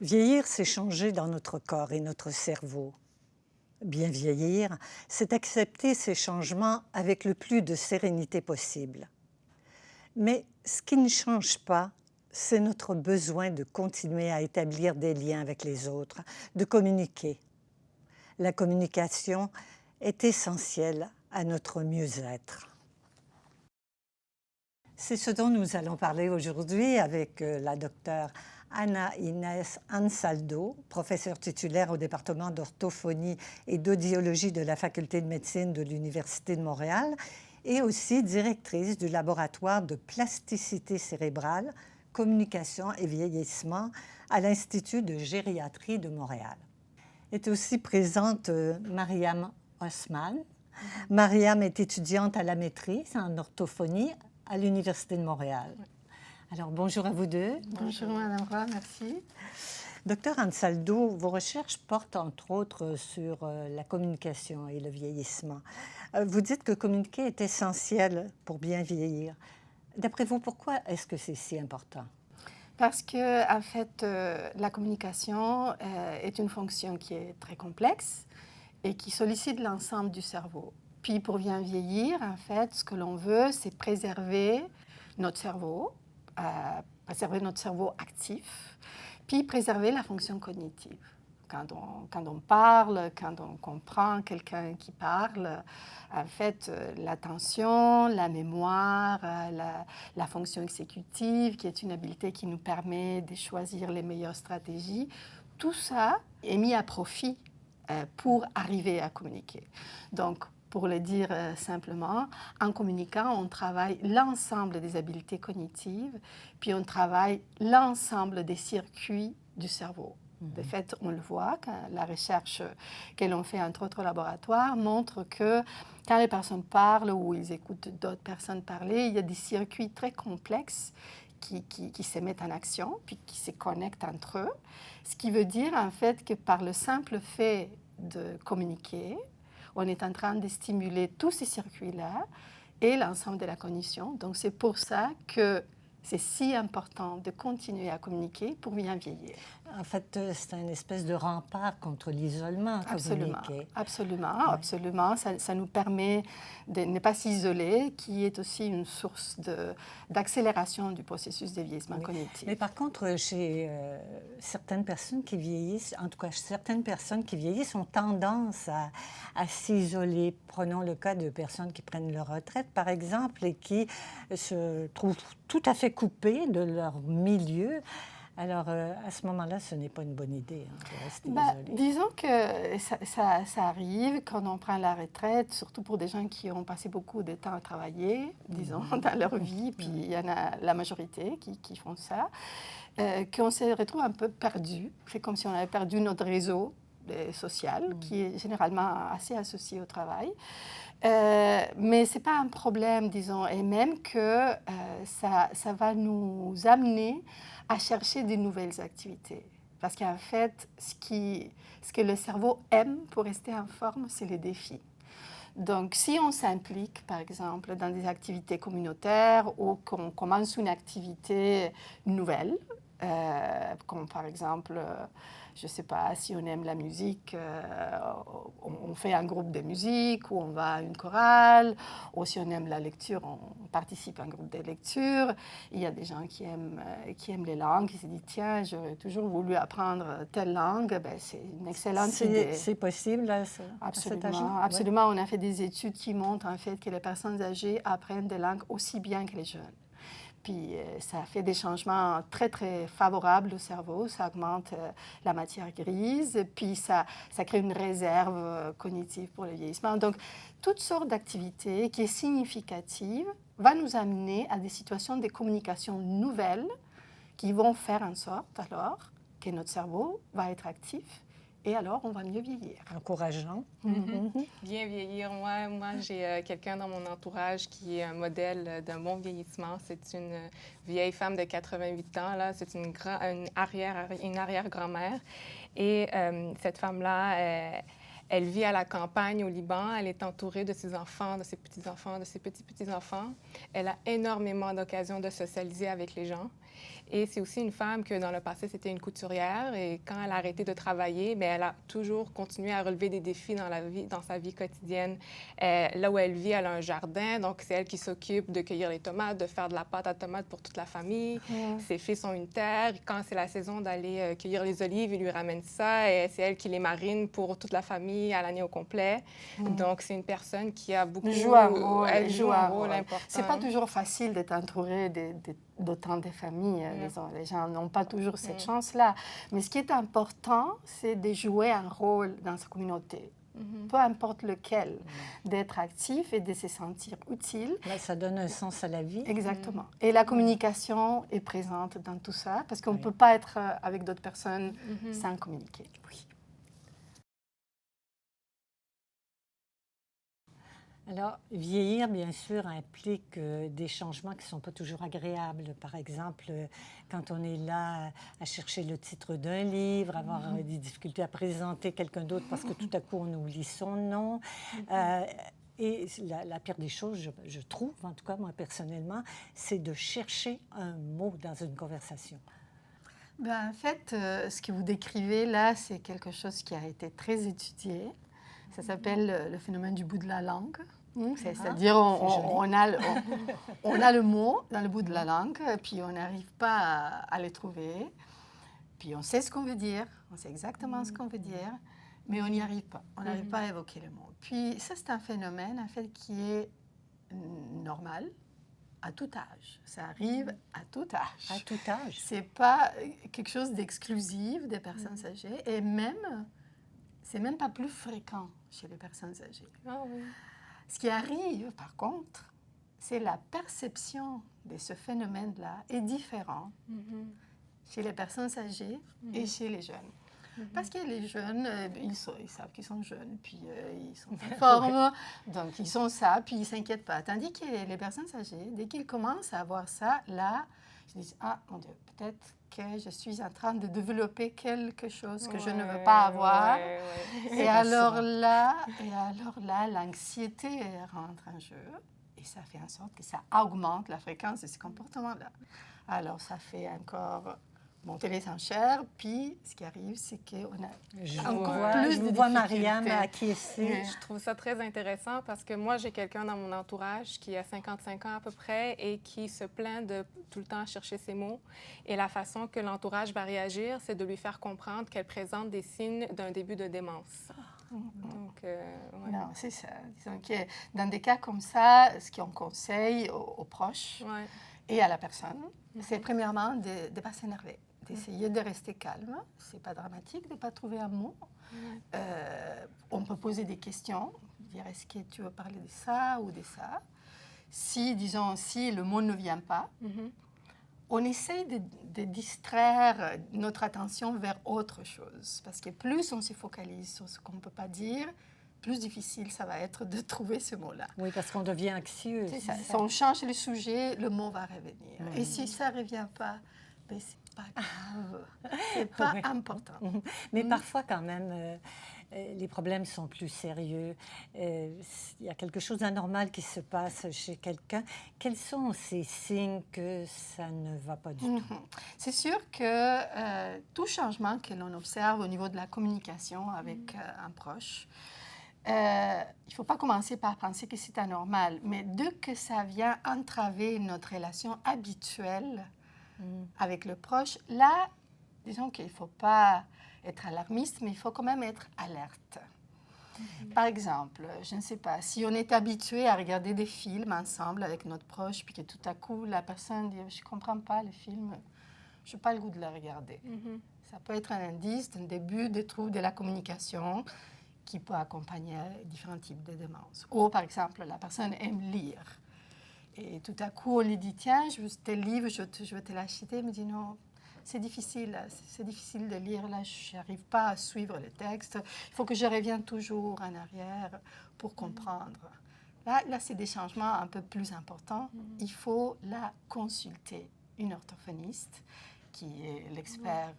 Vieillir, c'est changer dans notre corps et notre cerveau. Bien vieillir, c'est accepter ces changements avec le plus de sérénité possible. Mais ce qui ne change pas, c'est notre besoin de continuer à établir des liens avec les autres, de communiquer. La communication est essentielle à notre mieux-être. C'est ce dont nous allons parler aujourd'hui avec la docteure Ana Inés Ansaldo, professeure titulaire au département d'orthophonie et d'audiologie de la Faculté de médecine de l'Université de Montréal et aussi directrice du laboratoire de plasticité cérébrale, communication et vieillissement à l'Institut de gériatrie de Montréal. Est aussi présente Mariam Osman. Mariam est étudiante à la maîtrise en orthophonie à l'Université de Montréal. Alors, bonjour à vous deux. Bonjour, Madame Roy, merci. Docteur Ansaldo, vos recherches portent entre autres sur la communication et le vieillissement. Vous dites que communiquer est essentiel pour bien vieillir. D'après vous, pourquoi est-ce que c'est si important? Parce que, en fait, la communication est une fonction qui est très complexe et qui sollicite l'ensemble du cerveau. Puis, pour bien vieillir, en fait, ce que l'on veut, c'est préserver notre cerveau actif, puis préserver la fonction cognitive. Quand on parle, quand on comprend quelqu'un qui parle, en fait, l'attention, la mémoire, la fonction exécutive, qui est une habileté qui nous permet de choisir les meilleures stratégies, tout ça est mis à profit pour arriver à communiquer. Donc, pour le dire simplement, en communiquant, on travaille l'ensemble des habiletés cognitives, puis on travaille l'ensemble des circuits du cerveau. De fait, on le voit, quand la recherche que l'on fait entre autres laboratoires montre que quand les personnes parlent ou ils écoutent d'autres personnes parler, il y a des circuits très complexes qui se mettent en action, puis qui se connectent entre eux. Ce qui veut dire en fait que par le simple fait de communiquer, on est en train de stimuler tous ces circuits-là et l'ensemble de la cognition. Donc c'est pour ça que c'est si important de continuer à communiquer pour bien vieillir. En fait, c'est une espèce de rempart contre l'isolement, communiquer. Absolument, Oui. absolument. Ça nous permet de ne pas s'isoler, qui est aussi une source d'accélération du processus de vieillissement cognitif. Mais par contre, chez certaines personnes qui vieillissent, en tout cas certaines personnes qui vieillissent ont tendance à s'isoler. Prenons le cas de personnes qui prennent leur retraite, par exemple, et qui se trouvent tout à fait coupées de leur milieu. Alors, à ce moment-là, ce n'est pas une bonne idée de rester isolé. Disons que ça arrive quand on prend la retraite, surtout pour des gens qui ont passé beaucoup de temps à travailler, disons, dans leur vie, puis il y en a la majorité qui font ça, qu'on se retrouve un peu perdu. C'est comme si on avait perdu notre réseau social, qui est généralement assez associé au travail. Mais ce n'est pas un problème, disons, et même que ça va nous amener à chercher de nouvelles activités. Parce qu'en fait, ce que le cerveau aime pour rester en forme, c'est les défis. Donc, si on s'implique, par exemple, dans des activités communautaires ou qu'on commence une activité nouvelle, comme par exemple, je ne sais pas, si on aime la musique, on fait un groupe de musique ou on va à une chorale, ou si on aime la lecture, on participe à un groupe de lecture. Il y a des gens qui aiment les langues, qui se disent, tiens, j'aurais toujours voulu apprendre telle langue. Ben, c'est une excellente idée. C'est possible à cet âge? Absolument. On a fait des études qui montrent en fait que les personnes âgées apprennent des langues aussi bien que les jeunes. Puis ça fait des changements très, très favorables au cerveau. Ça augmente la matière grise, puis ça crée une réserve cognitive pour le vieillissement. Donc, toutes sortes d'activités qui est significative va nous amener à des situations de communication nouvelles qui vont faire en sorte alors que notre cerveau va être actif et alors on va mieux vieillir. Encourageant. Bien vieillir. Moi j'ai quelqu'un dans mon entourage qui est un modèle d'un bon vieillissement. C'est une vieille femme de 88 ans. Là. C'est une arrière-grand-mère. Et cette femme-là, elle vit à la campagne au Liban. Elle est entourée de ses enfants, de ses petits-enfants, de ses petits-petits-enfants. Elle a énormément d'occasions de socialiser avec les gens. Et c'est aussi une femme que dans le passé, c'était une couturière. Et quand elle a arrêté de travailler, bien, elle a toujours continué à relever des défis dans sa vie quotidienne. Là où elle vit, elle a un jardin. Donc, c'est elle qui s'occupe de cueillir les tomates, de faire de la pâte à tomates pour toute la famille. Ses fils ont une terre. Quand c'est la saison d'aller cueillir les olives, ils lui ramènent ça. Et c'est elle qui les marine pour toute la famille à l'année au complet. Donc, c'est une personne qui a beaucoup... Elle joue un rôle important. C'est pas toujours facile d'être entouré d'autant de familles. Les gens n'ont pas toujours cette chance-là. Mais ce qui est important, c'est de jouer un rôle dans sa communauté. Peu importe lequel, d'être actif et de se sentir utile. Là, ça donne un sens à la vie. Exactement. Et la communication est présente dans tout ça, parce qu'on ne peut pas être avec d'autres personnes sans communiquer. Oui. Alors, vieillir, bien sûr, implique des changements qui ne sont pas toujours agréables. Par exemple, quand on est là à chercher le titre d'un livre, avoir des difficultés à présenter quelqu'un d'autre parce que tout à coup, on oublie son nom. Et la pire des choses, je trouve, en tout cas moi personnellement, c'est de chercher un mot dans une conversation. En fait, ce que vous décrivez là, c'est quelque chose qui a été très étudié. Ça s'appelle le phénomène du bout de la langue. C'est-à-dire, on a le mot dans le bout de la langue, puis on n'arrive pas à le trouver. Puis on sait ce qu'on veut dire, on sait exactement ce qu'on veut dire, mais on n'y arrive pas. On n'arrive pas à évoquer le mot. Puis ça, c'est un phénomène, en fait, qui est normal à tout âge. Ça arrive à tout âge. À tout âge. C'est pas quelque chose d'exclusif des personnes âgées, et même, c'est même pas plus fréquent chez les personnes âgées. Ah oui. Ce qui arrive, par contre, c'est la perception de ce phénomène-là est différente chez les personnes âgées et chez les jeunes. Parce que les jeunes, ils savent qu'ils sont jeunes, puis ils sont en forme, donc ils sont ça, puis ils ne s'inquiètent pas. Tandis que les personnes âgées, dès qu'ils commencent à avoir ça, là, ils se disent « Ah, mon Dieu, peut-être que je suis en train de développer quelque chose que je ne veux pas avoir. » Et alors là, l'anxiété rentre en jeu et ça fait en sorte que ça augmente la fréquence de ce comportement-là. Alors, ça fait encore monter les enchères, puis ce qui arrive, c'est qu'on a encore plus de difficultés. Mariam acquiescer. Je trouve ça très intéressant parce que moi, j'ai quelqu'un dans mon entourage qui a 55 ans à peu près et qui se plaint de tout le temps chercher ses mots. Et la façon que l'entourage va réagir, c'est de lui faire comprendre qu'elle présente des signes d'un début de démence. Donc, Non, c'est ça. Disons que dans des cas comme ça, ce qu'on conseille aux proches et à la personne, c'est premièrement de ne pas s'énerver, d'essayer de rester calme. Ce n'est pas dramatique de ne pas trouver un mot. On peut poser des questions, dire est-ce que tu veux parler de ça ou de ça. Si, disons, si le mot ne vient pas, on essaye de distraire notre attention vers autre chose. Parce que plus on se focalise sur ce qu'on ne peut pas dire, plus difficile ça va être de trouver ce mot-là. Oui, parce qu'on devient anxieux. C'est ça. Si on change le sujet, le mot va revenir. Et si ça ne revient pas, ben c'est pas grave. C'est pas important. Mais parfois, quand même, les problèmes sont plus sérieux. Il y a quelque chose d'anormal qui se passe chez quelqu'un. Quels sont ces signes que ça ne va pas du tout? C'est sûr que tout changement que l'on observe au niveau de la communication avec un proche, il ne faut pas commencer par penser que c'est anormal, mais dès que ça vient entraver notre relation habituelle avec le proche, là, disons qu'il ne faut pas être alarmiste, mais il faut quand même être alerte. Par exemple, je ne sais pas, si on est habitué à regarder des films ensemble avec notre proche, puis que tout à coup, la personne dit « je ne comprends pas le film, je n'ai pas le goût de le regarder ». Ça peut être un indice d'un début de trouble de la communication qui peut accompagner différents types de démence. Ou par exemple, la personne aime lire. Et tout à coup, on lui dit, tiens, je veux tel livre, je veux te l'acheter. Elle me dit, non, c'est difficile de lire. Là, je n'arrive pas à suivre le texte. Il faut que je revienne toujours en arrière pour comprendre. Là c'est des changements un peu plus importants. Il faut la consulter, une orthophoniste qui est l'expert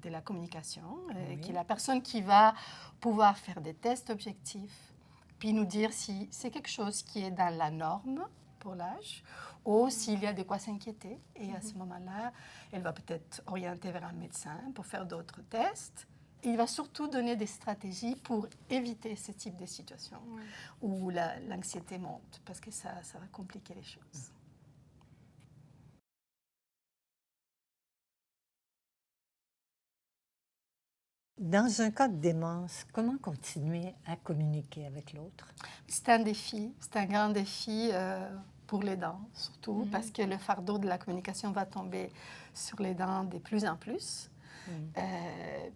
de la communication, qui est la personne qui va pouvoir faire des tests objectifs, puis nous dire si c'est quelque chose qui est dans la norme pour l'âge, ou s'il y a de quoi s'inquiéter. Et à ce moment-là, elle va peut-être orienter vers un médecin pour faire d'autres tests. Et il va surtout donner des stratégies pour éviter ce type de situation où l'anxiété monte, parce que ça va compliquer les choses. Dans un cas de démence, comment continuer à communiquer avec l'autre? C'est un défi, c'est un grand défi pour les dents, surtout, parce que le fardeau de la communication va tomber sur les dents de plus en plus.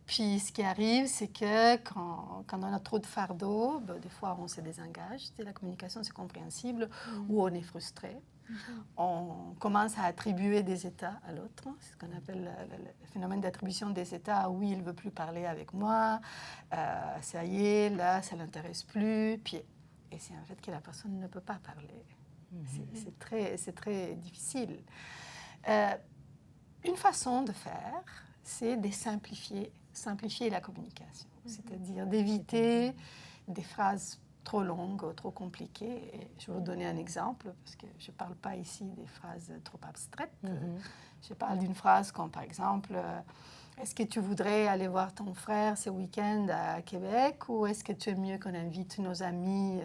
Puis ce qui arrive, c'est que quand on a trop de fardeau, des fois on se désengage de la communication, c'est compréhensible, ou on est frustré. On commence à attribuer des états à l'autre. C'est ce qu'on appelle le phénomène d'attribution des états. Ah oui, il ne veut plus parler avec moi. Ça y est, là, ça ne l'intéresse plus. Et c'est en fait que la personne ne peut pas parler. C'est très difficile. Une façon de faire, c'est de simplifier la communication. C'est-à-dire d'éviter des phrases trop longues, trop compliquées. Et je vais vous donner un exemple, parce que je ne parle pas ici des phrases trop abstraites. Je parle d'une phrase comme, par exemple, est-ce que tu voudrais aller voir ton frère ce week-end à Québec, ou est-ce que tu aimes mieux qu'on invite nos amis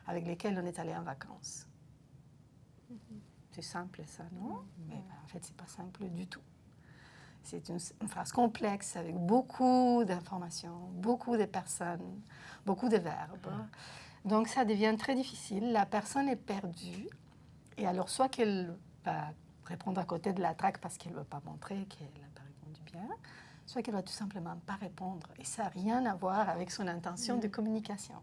avec lesquels on est allé en vacances? C'est simple, ça, non? Mais en fait, ce n'est pas simple du tout. C'est une phrase complexe avec beaucoup d'informations, beaucoup de personnes, beaucoup de verbes. Donc, ça devient très difficile. La personne est perdue. Et alors, soit qu'elle va répondre à côté de la traque parce qu'elle ne veut pas montrer qu'elle n'a pas répondu bien, soit qu'elle ne va tout simplement pas répondre. Et ça n'a rien à voir avec son intention de communication.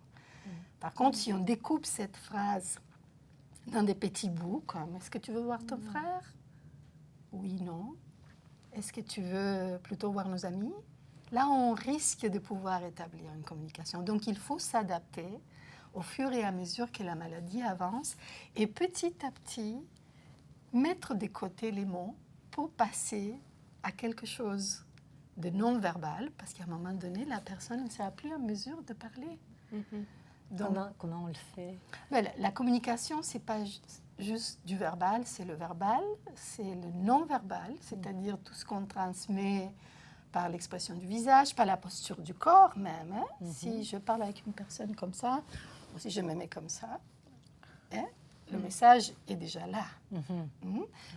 Par contre, si on découpe cette phrase dans des petits bouts, comme « Est-ce que tu veux voir ton frère ?» Oui, non. Est-ce que tu veux plutôt voir nos amis? Là, on risque de pouvoir établir une communication. Donc, il faut s'adapter au fur et à mesure que la maladie avance et petit à petit, mettre de côté les mots pour passer à quelque chose de non-verbal, parce qu'à un moment donné, la personne ne sera plus en mesure de parler. Donc, comment on le fait? La communication, ce n'est pas juste du verbal, c'est le verbal, c'est le non-verbal, c'est-à-dire tout ce qu'on transmet par l'expression du visage, par la posture du corps même. Si je parle avec une personne comme ça, ou si je me mets comme ça, le message est déjà là.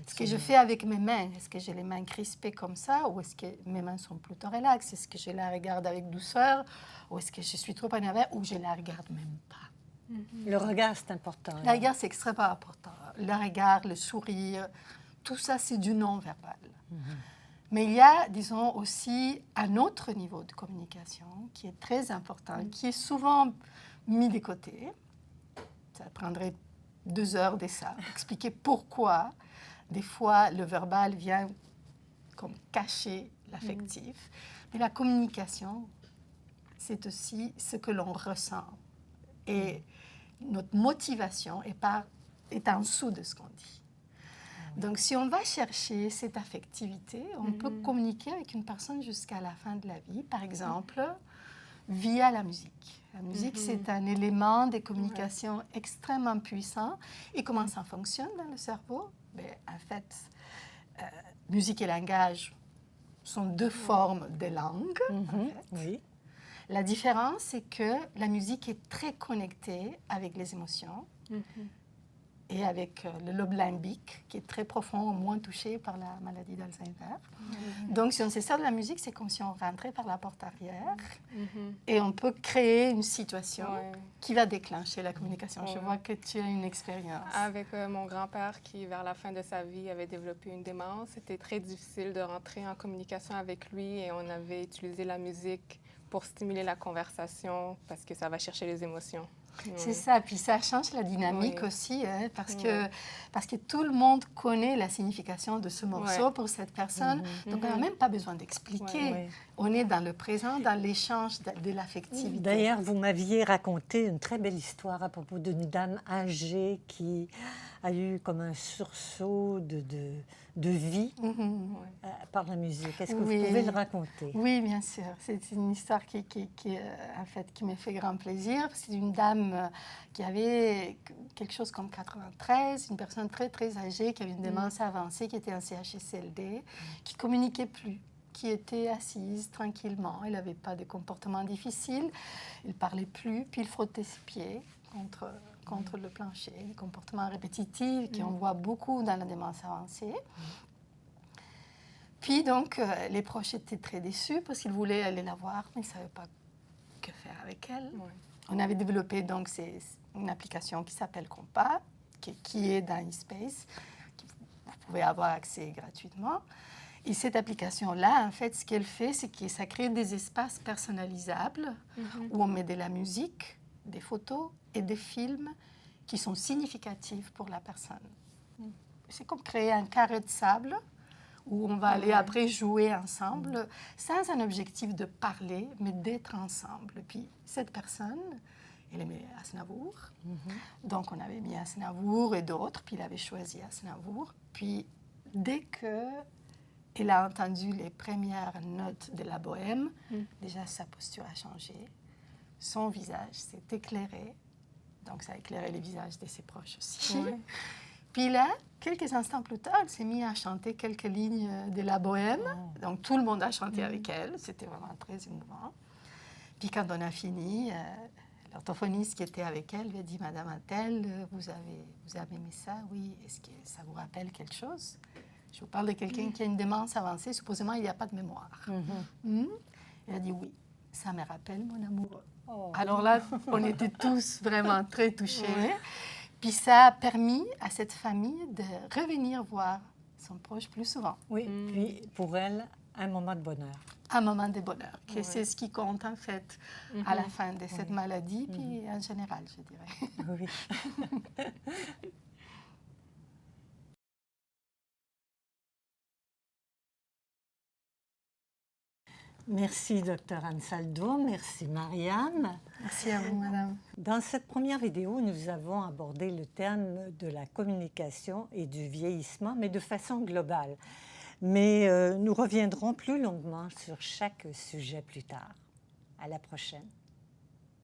Ce que je fais avec mes mains, est-ce que j'ai les mains crispées comme ça, ou est-ce que mes mains sont plutôt relaxes? Est-ce que je la regarde avec douceur, ou est-ce que je suis trop énervée, ou je la regarde même pas? Le regard, c'est important. Le regard, c'est extrêmement important. Le regard, le sourire, tout ça, c'est du non-verbal. Mais il y a, disons, aussi un autre niveau de communication qui est très important, qui est souvent mis de côté. Ça prendrait 2 heures de ça, expliquer pourquoi, des fois, le verbal vient comme cacher l'affectif. Mais la communication, c'est aussi ce que l'on ressent. Et notre motivation est en dessous de ce qu'on dit. Donc, si on va chercher cette affectivité, on peut communiquer avec une personne jusqu'à la fin de la vie, par exemple, via la musique. La musique, c'est un élément de communication extrêmement puissant. Et comment ça fonctionne dans le cerveau? En fait, musique et langage sont 2 formes de langue. En fait. Oui. La différence, c'est que la musique est très connectée avec les émotions et avec le lobe limbique, qui est très profond, moins touché par la maladie d'Alzheimer. Donc, si on se sert de la musique, c'est comme si on rentrait par la porte arrière et on peut créer une situation qui va déclencher la communication. Je vois que tu as une expérience. Avec mon grand-père qui, vers la fin de sa vie, avait développé une démence, c'était très difficile de rentrer en communication avec lui et on avait utilisé la musique pour stimuler la conversation parce que ça va chercher les émotions. C'est ça, puis ça change la dynamique aussi, parce que tout le monde connaît la signification de ce morceau pour cette personne, donc on n'a même pas besoin d'expliquer. On est dans le présent, dans l'échange de l'affectivité. D'ailleurs, vous m'aviez raconté une très belle histoire à propos d'une dame âgée qui a eu comme un sursaut de vie par la musique. Est-ce que Oui. vous pouvez le raconter? Oui, bien sûr. C'est une histoire en fait, qui me fait grand plaisir. C'est une dame qui avait quelque chose comme 93, une personne très, très âgée, qui avait une démence avancée, qui était en CHSLD, qui ne communiquait plus, qui était assise tranquillement. Elle n'avait pas de comportement difficile. Il ne parlait plus, puis il frottait ses pieds contre le plancher, des comportements répétitifs qu'on voit beaucoup dans la démence avancée. Puis donc, les proches étaient très déçus parce qu'ils voulaient aller la voir, mais ils ne savaient pas que faire avec elle. Ouais. On avait développé donc une application qui s'appelle Compa, qui est dans eSpace, que vous pouvez avoir accès gratuitement. Et cette application-là, en fait, ce qu'elle fait, c'est que ça crée des espaces personnalisables où on met de la musique, des photos et des films qui sont significatifs pour la personne. C'est comme créer un carré de sable où on va aller après jouer ensemble, sans un objectif de parler, mais d'être ensemble. Puis cette personne, elle aimait Aznavour, donc on avait mis Aznavour et d'autres, puis il avait choisi Aznavour. Puis dès qu'elle a entendu les premières notes de la bohème, déjà sa posture a changé, son visage s'est éclairé, donc ça a éclairé les visages de ses proches aussi. Ouais. Puis là, quelques instants plus tard, elle s'est mise à chanter quelques lignes de la bohème. Donc tout le monde a chanté avec elle. C'était vraiment très émouvant. Puis quand on a fini, l'orthophoniste qui était avec elle lui a dit « Madame Attel, vous avez aimé ça? Oui. Est-ce que ça vous rappelle quelque chose? Je vous parle de quelqu'un qui a une démence avancée. Supposément, il n'y a pas de mémoire. Elle a dit « Oui, ça me rappelle mon amoureux. » Alors là, on était tous vraiment très touchés. Puis ça a permis à cette famille de revenir voir son proche plus souvent. Oui, puis pour elle, un moment de bonheur. Un moment de bonheur, que c'est ce qui compte en fait à la fin de cette maladie, puis en général, je dirais. Oui. Merci, Dr Ansaldo. Merci, Mariam. Merci à vous, madame. Dans cette première vidéo, nous avons abordé le thème de la communication et du vieillissement, mais de façon globale. Mais nous reviendrons plus longuement sur chaque sujet plus tard. À la prochaine.